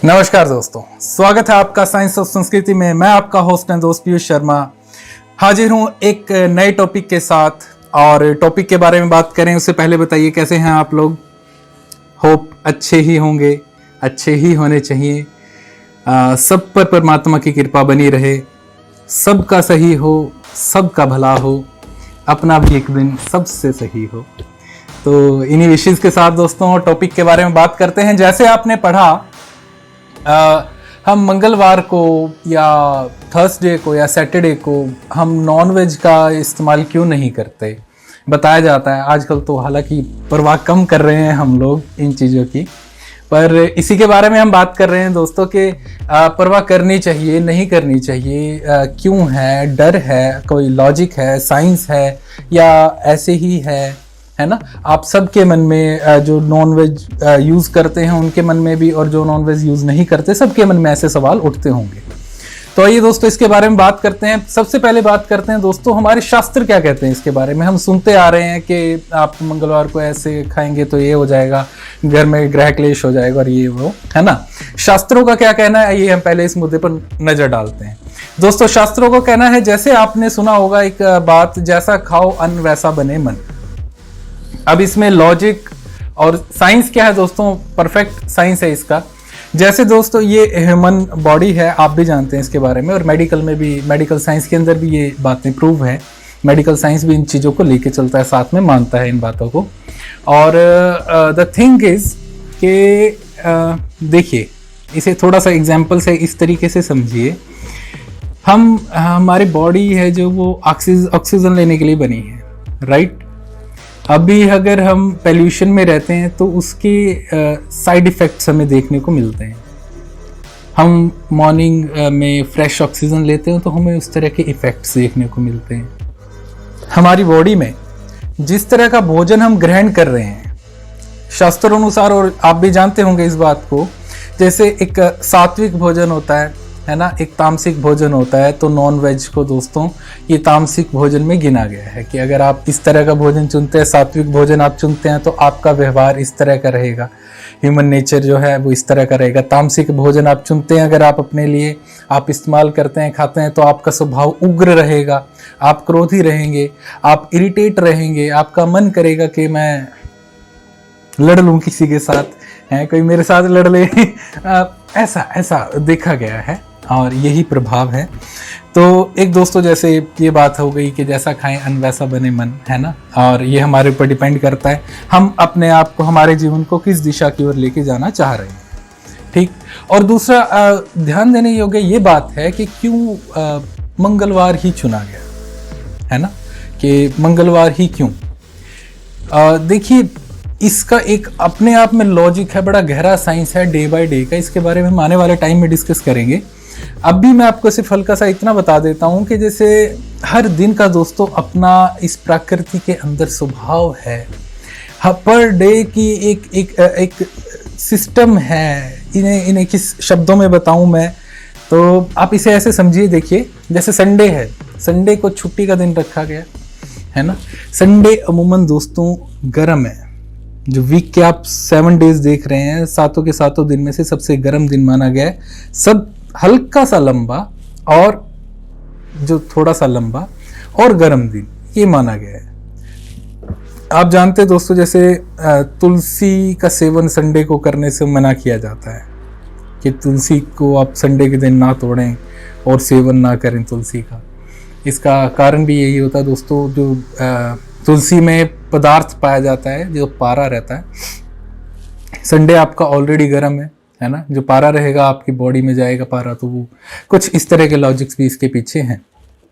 नमस्कार दोस्तों, स्वागत है आपका साइंस और संस्कृति में। मैं आपका होस्ट एंड दोस्त पीयूष शर्मा हाजिर हूं एक नए टॉपिक के साथ। और टॉपिक के बारे में बात करें उससे पहले बताइए कैसे हैं आप लोग। होप अच्छे ही होंगे, अच्छे ही होने चाहिए। सब पर परमात्मा की कृपा बनी रहे, सबका सही हो, सबका भला हो, अपना भी एक दिन सबसे सही हो। तो इन्हीं विशेष के साथ दोस्तों टॉपिक के बारे में बात करते हैं। जैसे आपने पढ़ा, हम मंगलवार को या थर्सडे को या सैटरडे को हम नॉनवेज का इस्तेमाल क्यों नहीं करते, बताया जाता है। आजकल तो हालांकि परवाह कम कर रहे हैं हम लोग इन चीज़ों की, पर इसी के बारे में हम बात कर रहे हैं दोस्तों कि परवाह करनी चाहिए नहीं करनी चाहिए, क्यों है, डर है, कोई लॉजिक है, साइंस है या ऐसे ही है ना। आप सबके मन में जो नॉनवेज यूज़ करते हैं उनके मन में भी, और जो नॉनवेज यूज़ नहीं करते सबके मन में ऐसे सवाल उठते होंगे। तो आइए दोस्तों इसके बारे में बात करते हैं। सबसे पहले बात करते हैं दोस्तों हमारे शास्त्र क्या कहते हैं इसके बारे में। हम सुनते आ रहे हैं कि आप मंगलवार को ऐसे खाएंगे तो ये हो जाएगा, घर में ग्रह क्लेश हो जाएगा और ये वो, है ना। शास्त्रों का क्या कहना है, ये हम पहले इस मुद्दे पर नजर डालते हैं। दोस्तों शास्त्रों का कहना है, जैसे आपने सुना होगा एक बात, जैसा खाओ अन्न वैसा बने मन। अब इसमें लॉजिक और साइंस क्या है दोस्तों, परफेक्ट साइंस है इसका। जैसे दोस्तों ये ह्यूमन बॉडी है, आप भी जानते हैं इसके बारे में, और मेडिकल में भी, मेडिकल साइंस के अंदर भी ये बातें प्रूव है। मेडिकल साइंस भी इन चीज़ों को लेके चलता है, साथ में मानता है इन बातों को। और द थिंग इज कि देखिए इसे थोड़ा सा एग्जाम्पल से इस तरीके से समझिए। हमारी बॉडी है जो वो ऑक्सीजन लेने के लिए बनी है, राइट। अभी अगर हम पोल्यूशन में रहते हैं तो उसके साइड इफ़ेक्ट्स हमें देखने को मिलते हैं। हम मॉर्निंग में फ्रेश ऑक्सीजन लेते हैं तो हमें उस तरह के इफ़ेक्ट्स देखने को मिलते हैं। हमारी बॉडी में जिस तरह का भोजन हम ग्रहण कर रहे हैं शास्त्रों अनुसार, और आप भी जानते होंगे इस बात को, जैसे एक सात्विक भोजन होता है ना, एक तामसिक भोजन होता है। तो नॉन वेज को दोस्तों ये तामसिक भोजन में गिना गया है कि अगर आप इस तरह का भोजन चुनते हैं, सात्विक भोजन आप चुनते हैं, तो आपका व्यवहार इस तरह का रहेगा, ह्यूमन नेचर जो है वो इस तरह का रहेगा। तामसिक भोजन आप चुनते हैं, अगर आप अपने लिए आप इस्तेमाल करते हैं, खाते हैं, तो आपका स्वभाव उग्र रहेगा, आप क्रोधी रहेंगे, आप इरिटेट रहेंगे, आपका मन करेगा कि मैं लड़ लूँ किसी के साथ, है कोई मेरे साथ लड़ ले ऐसा देखा गया है और यही प्रभाव है। तो एक दोस्तों जैसे ये बात हो गई कि जैसा खाएं अन्न वैसा बने मन, है ना। और ये हमारे ऊपर डिपेंड करता है हम अपने आप को, हमारे जीवन को किस दिशा की ओर लेके जाना चाह रहे हैं, ठीक। और दूसरा ध्यान देने योग्य ये बात है कि क्यों मंगलवार ही चुना गया, है ना, कि मंगलवार ही क्यों। देखिए इसका एक अपने आप में लॉजिक है, बड़ा गहरा साइंस है डे बाय डे का। इसके बारे में हम आने वाले टाइम में डिस्कस करेंगे। अब भी मैं आपको सिर्फ हल्का सा इतना बता देता हूँ कि जैसे हर दिन का दोस्तों अपना इस प्रकृति के अंदर स्वभाव है। पर डे की एक सिस्टम है। इन्हें किस शब्दों में बताऊँ मैं, तो आप इसे ऐसे समझिए। देखिए जैसे संडे है, संडे को छुट्टी का दिन रखा गया है ना। संडे अमूमन दोस्तों गर्म है। जो वीक के आप 7 डेज देख रहे हैं, सातों के सातों दिन में से सबसे गर्म दिन माना गया है। सब हल्का सा लंबा और जो थोड़ा सा लंबा और गर्म दिन ये माना गया है। आप जानते हैं दोस्तों जैसे तुलसी का सेवन संडे को करने से मना किया जाता है कि तुलसी को आप संडे के दिन ना तोड़ें और सेवन ना करें तुलसी का। इसका कारण भी यही होता है दोस्तों, जो तुलसी में पदार्थ पाया जाता है जो पारा रहता है। संडे आपका ऑलरेडी गर्म है ना, जो पारा रहेगा आपकी बॉडी में जाएगा पारा, तो वो कुछ इस तरह के लॉजिक्स भी इसके पीछे हैं।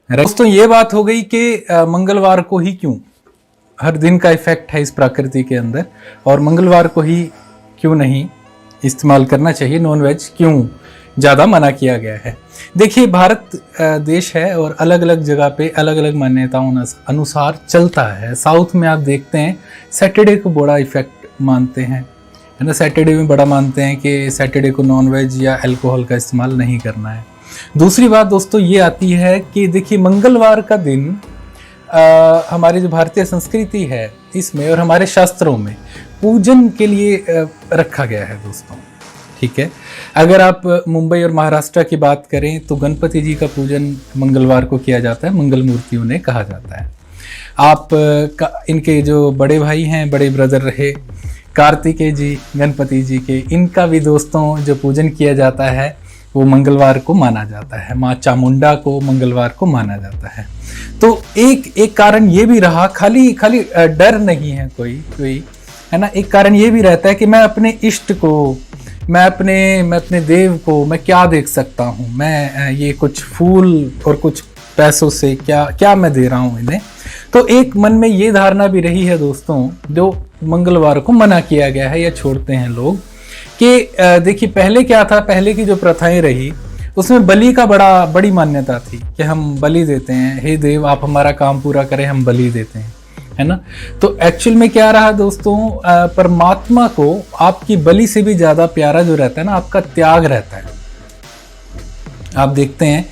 दोस्तों ये बात हो गई कि मंगलवार को ही क्यों, हर दिन का इफेक्ट है इस प्रकृति के अंदर, और मंगलवार को ही क्यों नहीं इस्तेमाल करना चाहिए, नॉनवेज क्यों ज़्यादा मना किया गया है। देखिए भारत देश है और अलग अलग जगह पे अलग अलग मान्यताओं अनुसार चलता है। साउथ में आप देखते हैं सैटरडे को बड़ा इफेक्ट मानते हैं, है ना। सैटरडे में बड़ा मानते हैं कि सैटरडे को नॉनवेज या अल्कोहल का इस्तेमाल नहीं करना है। दूसरी बात दोस्तों ये आती है कि देखिए मंगलवार का दिन हमारी जो भारतीय संस्कृति है इसमें और हमारे शास्त्रों में पूजन के लिए रखा गया है दोस्तों। ठीक है। अगर आप मुंबई और महाराष्ट्र की बात करें तो गणपति जी का पूजन मंगलवार को किया जाता है, मंगल मूर्ति उन्हें कहा जाता है। आप इनके जो बड़े भाई हैं, बड़े ब्रदर रहे कार्तिकेय जी गणपति जी के, इनका भी दोस्तों जो पूजन किया जाता है वो मंगलवार को माना जाता है। माँ चामुंडा को मंगलवार को माना जाता है। तो एक कारण ये भी रहा, खाली डर नहीं है कोई है ना, एक कारण ये भी रहता है कि मैं अपने इष्ट को, मैं अपने देव को मैं क्या देख सकता हूँ, मैं ये कुछ फूल और कुछ पैसों से क्या मैं दे रहा हूँ इन्हें। तो एक मन में ये धारणा भी रही है दोस्तों, जो मंगलवार को मना किया गया है या छोड़ते हैं लोग, कि देखिए पहले क्या था, पहले की जो प्रथाएं रही उसमें बलि का बड़ी मान्यता थी कि हम बलि देते हैं, हे देव आप हमारा काम पूरा करें, हम बलि देते हैं, है ना। तो एक्चुअल में क्या रहा दोस्तों, परमात्मा को आपकी बलि से भी ज्यादा प्यारा जो रहता है ना, आपका त्याग रहता है। आप देखते हैं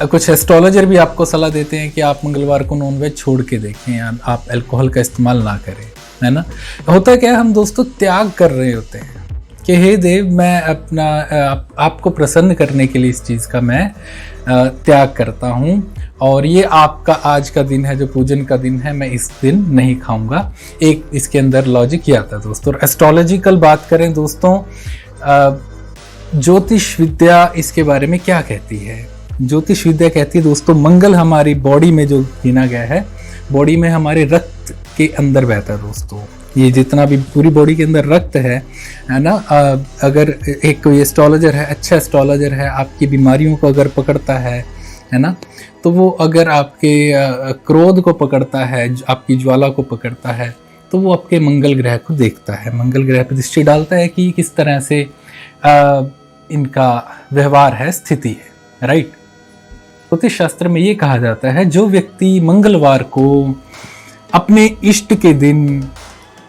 कुछ एस्ट्रोलॉजर भी आपको सलाह देते हैं कि आप मंगलवार को नॉनवेज छोड़ के देखें, आप अल्कोहल का इस्तेमाल ना करें, है ना। होता क्या है, हम दोस्तों त्याग कर रहे होते हैं कि हे देव मैं अपना आपको प्रसन्न करने के लिए इस चीज़ का मैं त्याग करता हूँ, और ये आपका आज का दिन है, जो पूजन का दिन है, मैं इस दिन नहीं खाऊंगा। एक इसके अंदर लॉजिक ये आता है दोस्तों। एस्ट्रोलॉजिकल बात करें दोस्तों, ज्योतिष विद्या इसके बारे में क्या कहती है। ज्योतिष विद्या कहती है दोस्तों, मंगल हमारी बॉडी में जो गिना गया है, बॉडी में हमारे रक्त के अंदर बहता है दोस्तों। ये जितना भी पूरी बॉडी के अंदर रक्त है ना, अगर एक कोई एस्ट्रोलॉजर है, अच्छा एस्ट्रोलॉजर है, आपकी बीमारियों को अगर पकड़ता है ना, तो वो अगर आपके क्रोध को पकड़ता है, आपकी ज्वाला को पकड़ता है, तो वो आपके मंगल ग्रह को देखता है, मंगल ग्रह पर दृष्टि डालता है कि किस तरह से इनका व्यवहार है, स्थिति है, राइट। ज्योतिष शास्त्र में ये कहा जाता है, जो व्यक्ति मंगलवार को अपने इष्ट के दिन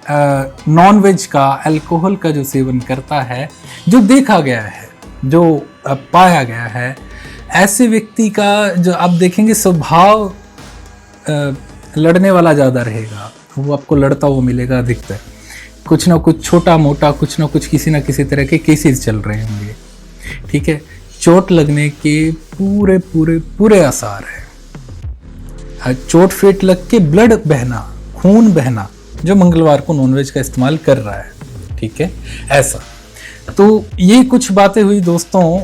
नॉनवेज का, अल्कोहल का जो सेवन करता है, जो देखा गया है, जो पाया गया है, ऐसे व्यक्ति का जो आप देखेंगे स्वभाव लड़ने वाला ज़्यादा रहेगा, वो आपको लड़ता हुआ मिलेगा अधिकतर। कुछ ना कुछ छोटा मोटा, कुछ ना कुछ किसी ना किसी तरह के केसेस चल रहे होंगे, ठीक है। चोट लगने के पूरे पूरे पूरे आसार है। चोट फेट लग के ब्लड बहना, खून बहना, जो मंगलवार को नॉनवेज का इस्तेमाल कर रहा है, ठीक है, ऐसा। तो ये कुछ बातें हुई दोस्तों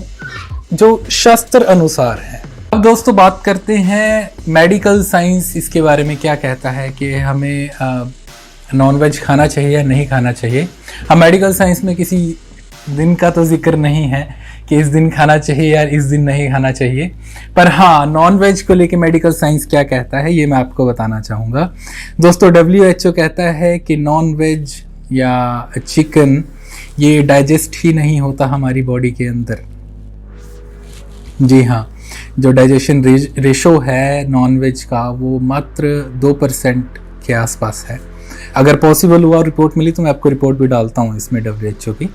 जो शास्त्र अनुसार है। अब दोस्तों बात करते हैं मेडिकल साइंस इसके बारे में क्या कहता है कि हमें नॉनवेज खाना चाहिए या नहीं खाना चाहिए। हम मेडिकल साइंस में किसी दिन का तो जिक्र नहीं है कि इस दिन खाना चाहिए या इस दिन नहीं खाना चाहिए, पर हाँ नॉनवेज को लेके मेडिकल साइंस क्या कहता है ये मैं आपको बताना चाहूँगा दोस्तों। WHO कहता है कि नॉनवेज या चिकन ये डाइजेस्ट ही नहीं होता हमारी बॉडी के अंदर। जी हाँ, जो डाइजेशन रेशो है नॉनवेज का वो मात्र 2% के आसपास है। अगर पॉसिबल हुआ रिपोर्ट मिली तो मैं आपको रिपोर्ट भी डालता हूँ इसमें WHO की,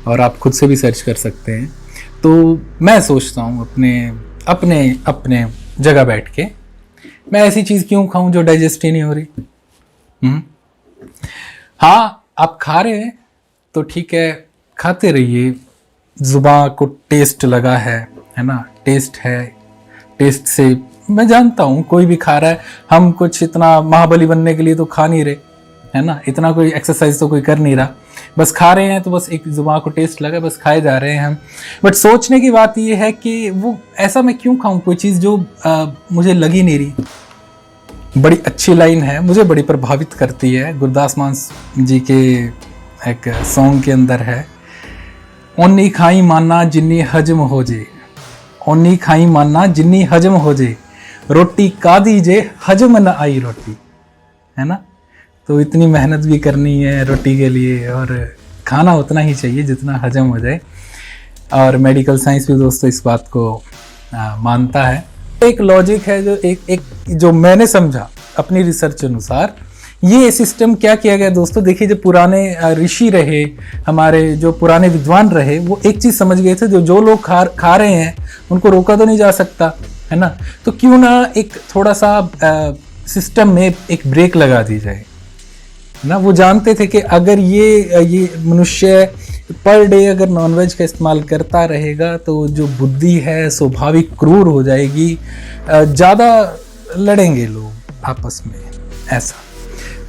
और आप खुद से भी सर्च कर सकते हैं। तो मैं सोचता हूँ अपने जगह बैठ के, मैं ऐसी चीज़ क्यों खाऊं जो डाइजेस्ट ही नहीं हो रही। हाँ आप खा रहे हैं तो ठीक है, खाते रहिए, जुबान को टेस्ट लगा है ना, टेस्ट है, टेस्ट से मैं जानता हूँ कोई भी खा रहा है। हम कुछ इतना महाबली बनने के लिए तो खा नहीं रहे, है ना, इतना कोई एक्सरसाइज तो कोई कर नहीं रहा, बस खा रहे हैं, तो बस एक जुबान को टेस्ट लगा, बस खाए जा रहे हैं हम। बट सोचने की बात ये है कि वो ऐसा मैं क्यों खाऊं कोई चीज़ जो मुझे लगी नहीं रही। बड़ी अच्छी लाइन है, मुझे बड़ी प्रभावित करती है, गुरदास मान जी के एक सॉन्ग के अंदर है, ओनी खाई माना जिन्नी हजम हो जे, ओनी खाई माना जिन्नी हजम हो जे, रोटी का दीजे हजम न आई रोटी, है ना। तो इतनी मेहनत भी करनी है रोटी के लिए, और खाना उतना ही चाहिए जितना हजम हो जाए। और मेडिकल साइंस भी दोस्तों इस बात को मानता है। एक लॉजिक है जो एक जो मैंने समझा अपनी रिसर्च अनुसार, ये सिस्टम क्या किया गया दोस्तों, देखिए जो पुराने ऋषि रहे, हमारे जो पुराने विद्वान रहे, वो एक चीज़ समझ गए थे, जो लोग खा रहे हैं उनको रोका तो नहीं जा सकता, है ना, तो क्यों ना एक थोड़ा सा सिस्टम में एक ब्रेक लगा दी जाए ना। वो जानते थे कि अगर ये मनुष्य पर डे अगर नॉनवेज का इस्तेमाल करता रहेगा तो जो बुद्धि है स्वाभाविक क्रूर हो जाएगी, ज़्यादा लड़ेंगे लोग आपस में, ऐसा।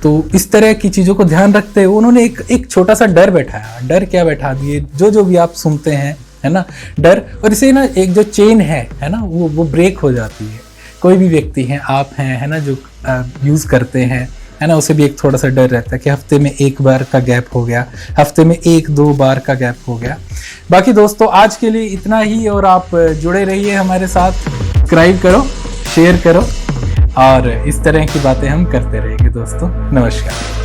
तो इस तरह की चीज़ों को ध्यान रखते हुए उन्होंने एक छोटा सा डर बैठाया। डर क्या बैठा दिए, जो भी आप सुनते हैं, है ना, डर, और इसे ना एक जो चेन है ना, वो ब्रेक हो जाती है। कोई भी व्यक्ति हैं, आप हैं, है ना, जो यूज़ करते हैं, है ना, उसे भी एक थोड़ा सा डर रहता है कि हफ्ते में एक बार का गैप हो गया, हफ्ते में 1-2 बार का गैप हो गया। बाकी दोस्तों आज के लिए इतना ही, और आप जुड़े रहिए हमारे साथ, सब्सक्राइब करो, शेयर करो, और इस तरह की बातें हम करते रहेंगे दोस्तों। नमस्कार।